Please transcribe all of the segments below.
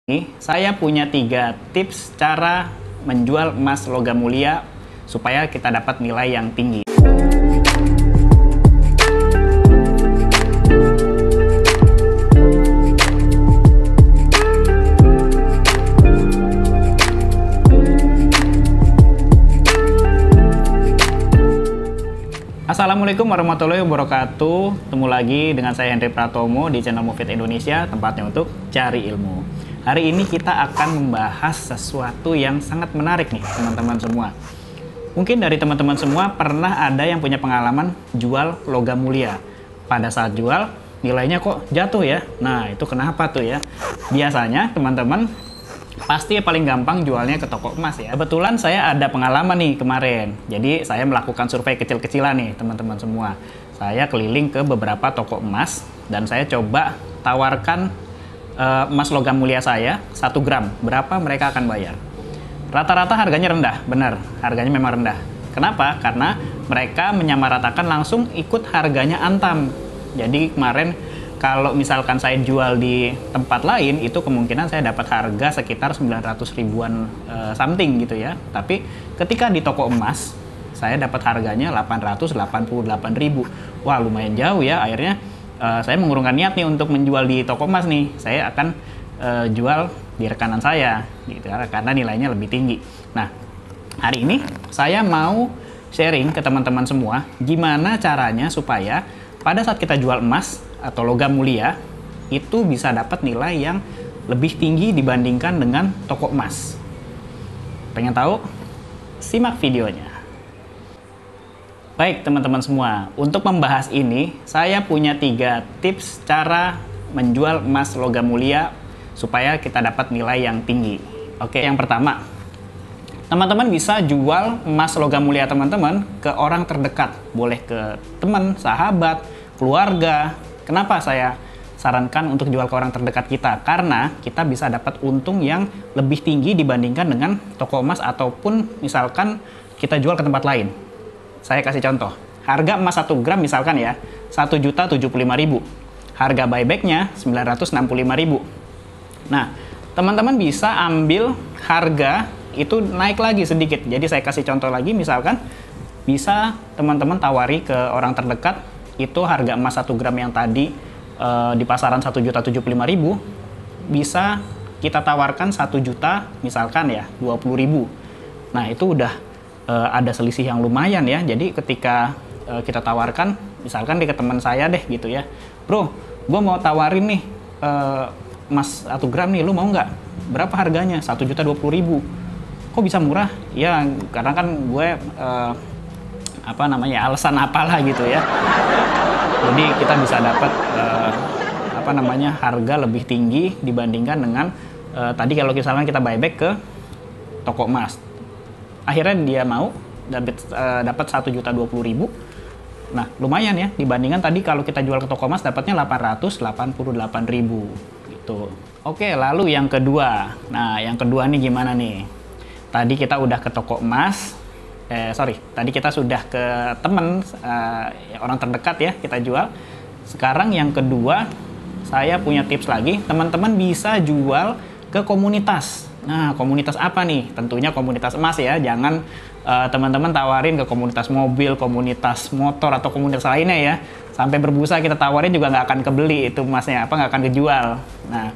Ini saya punya 3 tips cara menjual emas logam mulia supaya kita dapat nilai yang tinggi. Assalamualaikum warahmatullahi wabarakatuh. Ketemu lagi dengan saya Hendry Pratomo di channel Mufid Indonesia, tempatnya untuk cari ilmu. Hari ini kita akan membahas sesuatu yang sangat menarik nih teman-teman semua. Mungkin dari teman-teman semua pernah ada yang punya pengalaman jual logam mulia. Pada saat jual nilainya kok jatuh ya. Nah itu kenapa tuh ya? Biasanya teman-teman pasti paling gampang jualnya ke toko emas ya. Kebetulan saya ada pengalaman nih kemarin. Jadi saya melakukan survei kecil-kecilan nih teman-teman semua. Saya keliling ke beberapa toko emas dan saya coba tawarkan emas logam mulia saya 1 gram. Berapa mereka akan bayar? Rata-rata harganya rendah, benar. Harganya memang rendah. Kenapa? Karena mereka menyamaratakan langsung ikut harganya antam. Jadi kemarin kalau misalkan saya jual di tempat lain, itu kemungkinan saya dapat harga sekitar 900 ribuan something gitu ya. Tapi ketika di toko emas, saya dapat harganya 888 ribu. Wah lumayan jauh ya. Akhirnya saya mengurungkan niat nih untuk menjual di toko emas nih. Saya akan jual di rekanan saya gitu karena nilainya lebih tinggi. Nah, hari ini saya mau sharing ke teman-teman semua gimana caranya supaya pada saat kita jual emas atau logam mulia itu bisa dapat nilai yang lebih tinggi dibandingkan dengan toko emas. Pengen tahu? Simak videonya. Baik teman-teman semua, untuk membahas ini saya punya 3 tips cara menjual emas logam mulia supaya kita dapat nilai yang tinggi. Oke, yang pertama, teman-teman bisa jual emas logam mulia teman-teman ke orang terdekat. Boleh ke teman, sahabat, keluarga. Kenapa saya sarankan untuk jual ke orang terdekat kita? Karena kita bisa dapat untung yang lebih tinggi dibandingkan dengan toko emas ataupun misalkan kita jual ke tempat lain. Saya kasih contoh, harga emas 1 gram misalkan ya, 1.075.000. Harga buybacknya 965.000. Nah, teman-teman bisa ambil harga itu naik lagi sedikit. Jadi saya kasih contoh lagi, misalkan bisa teman-teman tawari ke orang terdekat, itu harga emas 1 gram yang tadi di pasaran 1.075.000, bisa kita tawarkan 1 juta misalkan ya, 20.000. Nah, itu udah ada selisih yang lumayan ya. Jadi ketika kita tawarkan, misalkan ke teman saya deh gitu ya, bro, gue mau tawarin nih emas 1 gram nih, lu mau nggak? Berapa harganya? 1.020.000. Kok bisa murah? Ya karena kan gue alasan apalah gitu ya. Jadi kita bisa dapat harga lebih tinggi dibandingkan dengan tadi kalau misalnya kita buyback ke toko emas. Akhirnya dia mau dapat 1.020.000. Nah, lumayan ya dibandingkan tadi kalau kita jual ke toko emas dapatnya 888.000 gitu. Oke, lalu yang kedua. Nah, yang kedua nih gimana nih? Tadi kita udah ke toko emas. Tadi kita sudah ke teman orang terdekat ya kita jual. Sekarang yang kedua, saya punya tips lagi. Teman-teman bisa jual ke komunitas. Nah, komunitas apa nih? Tentunya komunitas emas ya. Jangan teman-teman tawarin ke komunitas mobil, komunitas motor, atau komunitas lainnya ya. Sampai berbusa kita tawarin juga nggak akan kebeli itu emasnya, nggak akan kejual. Nah,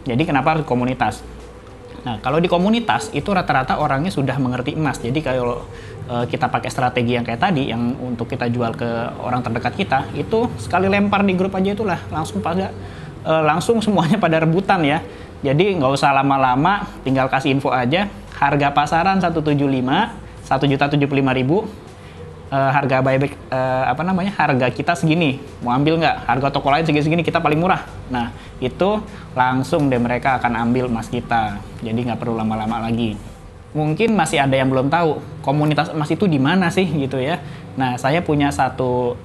jadi kenapa harus komunitas? Nah, kalau di komunitas itu rata-rata orangnya sudah mengerti emas. Jadi kalau kita pakai strategi yang kayak tadi, yang untuk kita jual ke orang terdekat kita, itu sekali lempar di grup aja itulah langsung semuanya pada rebutan ya. Jadi nggak usah lama-lama, tinggal kasih info aja. Harga pasaran 1.075.000, harga buyback harga kita segini. Mau ambil nggak? Harga toko lain segini-segini, kita paling murah. Nah, itu langsung deh mereka akan ambil emas kita. Jadi nggak perlu lama-lama lagi. Mungkin masih ada yang belum tahu komunitas emas itu di mana sih gitu ya. Nah, saya punya satu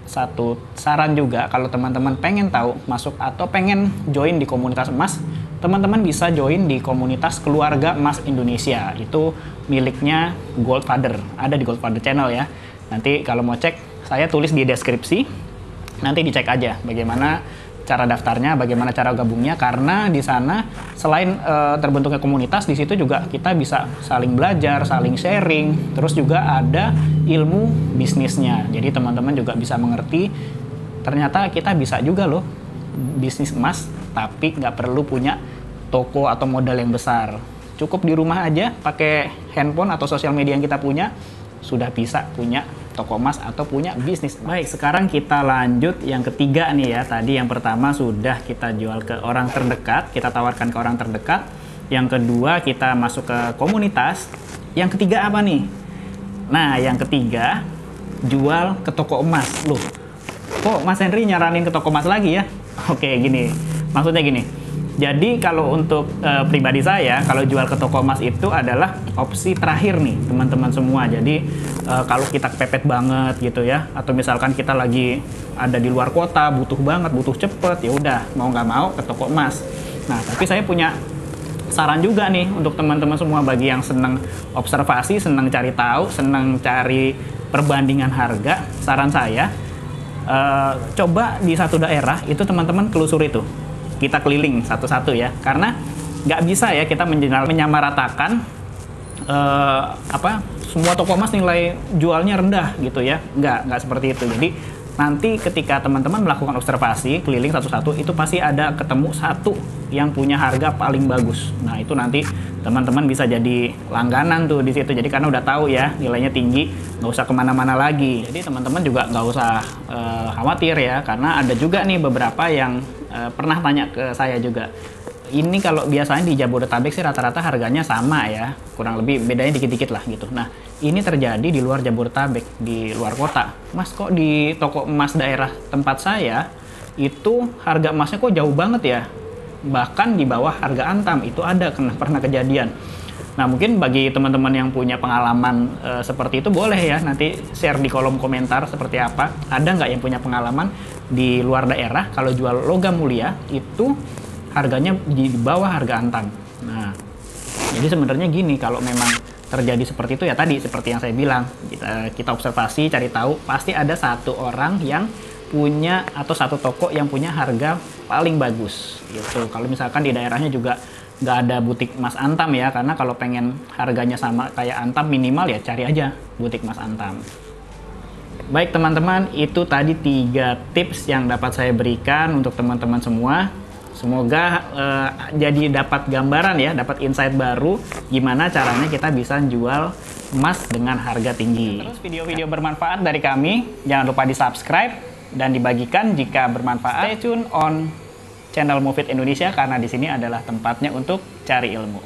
saran juga kalau teman-teman pengen tahu masuk atau pengen join di komunitas emas, teman-teman bisa join di komunitas Keluarga Emas Indonesia. Itu miliknya Goldfather, ada di Goldfather Channel ya. Nanti kalau mau cek, saya tulis di deskripsi. Nanti dicek aja bagaimana cara daftarnya, bagaimana cara gabungnya, karena di sana selain terbentuknya komunitas, di situ juga kita bisa saling belajar, saling sharing, terus juga ada ilmu bisnisnya. Jadi teman-teman juga bisa mengerti ternyata kita bisa juga loh bisnis emas, tapi nggak perlu punya toko atau modal yang besar. Cukup di rumah aja pakai handphone atau sosial media yang kita punya, sudah bisa punya toko emas atau punya bisnis. Baik, sekarang kita lanjut yang ketiga nih ya. Tadi yang pertama sudah kita jual ke orang terdekat, kita tawarkan ke orang terdekat. Yang kedua kita masuk ke komunitas. Yang ketiga apa nih? Nah, yang ketiga jual ke toko emas. Loh, kok Mas Henry nyaranin ke toko emas lagi ya? Oke, gini. Maksudnya gini. Jadi kalau untuk pribadi saya, kalau jual ke toko emas itu adalah opsi terakhir nih teman-teman semua. Jadi kalau kita kepepet banget gitu ya, atau misalkan kita lagi ada di luar kota, butuh banget, butuh cepet, ya udah mau nggak mau ke toko emas. Nah, tapi saya punya saran juga nih untuk teman-teman semua, bagi yang senang observasi, senang cari tahu, senang cari perbandingan harga. Saran saya coba di satu daerah itu teman-teman telusuri tuh. Kita keliling satu-satu ya, karena nggak bisa ya kita menyamaratakan semua toko emas nilai jualnya rendah gitu ya, nggak seperti itu. Jadi nanti ketika teman-teman melakukan observasi keliling satu-satu, itu pasti ada ketemu satu yang punya harga paling bagus. Nah, itu nanti teman-teman bisa jadi langganan tuh di situ. Jadi karena udah tahu ya nilainya tinggi, nggak usah kemana-mana lagi. Jadi teman-teman juga nggak usah khawatir ya, karena ada juga nih beberapa yang pernah tanya ke saya juga. Ini kalau biasanya di Jabodetabek sih rata-rata harganya sama ya, kurang lebih bedanya dikit-dikit lah gitu. Nah, ini terjadi di luar Jabodetabek, di luar kota. Mas, kok di toko emas daerah tempat saya itu harga emasnya kok jauh banget ya? Bahkan di bawah harga Antam, itu ada pernah kejadian. Nah, mungkin bagi teman-teman yang punya pengalaman seperti itu, boleh ya nanti share di kolom komentar seperti apa. Ada nggak yang punya pengalaman di luar daerah kalau jual logam mulia itu harganya di bawah harga Antam. Nah, jadi sebenarnya gini, kalau memang terjadi seperti itu ya tadi seperti yang saya bilang, kita observasi, cari tahu, pasti ada satu orang yang punya atau satu toko yang punya harga paling bagus gitu. Kalau misalkan di daerahnya juga nggak ada butik emas Antam ya, karena kalau pengen harganya sama kayak Antam minimal ya cari aja butik emas Antam. Baik teman-teman, itu tadi 3 tips yang dapat saya berikan untuk teman-teman semua. Semoga jadi dapat gambaran ya, dapat insight baru gimana caranya kita bisa jual emas dengan harga tinggi. Terus video-video bermanfaat dari kami, jangan lupa di-subscribe dan dibagikan jika bermanfaat. Stay tune on channel Mufid Indonesia, karena di sini adalah tempatnya untuk cari ilmu.